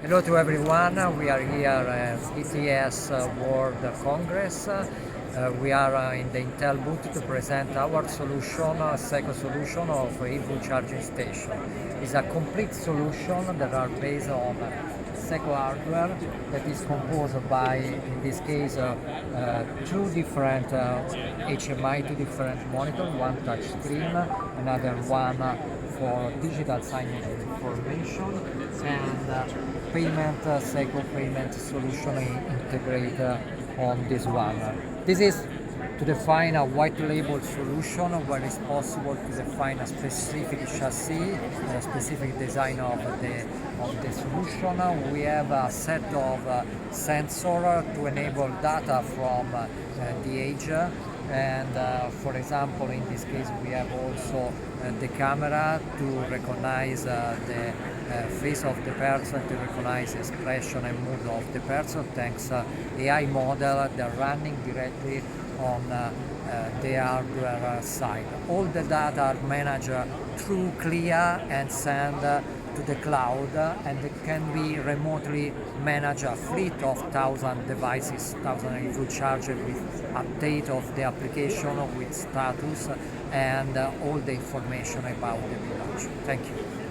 Hello to everyone. We are here at ETS World Congress. We are in the Intel booth to present our solution, SECO solution of EV charging station. It's a complete solution that are based on SECO hardware that is composed by, in this case, two different HMI, two different monitors, one touch screen, another one for digital signage information, and payment SECO payment solution integrated on this one. This is to define a white label solution where it's possible to define a specific chassis, a specific design of the solution. We have a set of sensors to enable data from the age, and for example in this case we have also the camera to recognize the face of the person, to recognize expression and mood of the person, thanks AI model that are running directly on the hardware side. All the data are managed through Clea and sent to the cloud, and it can be remotely manage a fleet of 1,000 devices, 1,000 EV chargers with update of the application with status and all the information about the village. Thank you.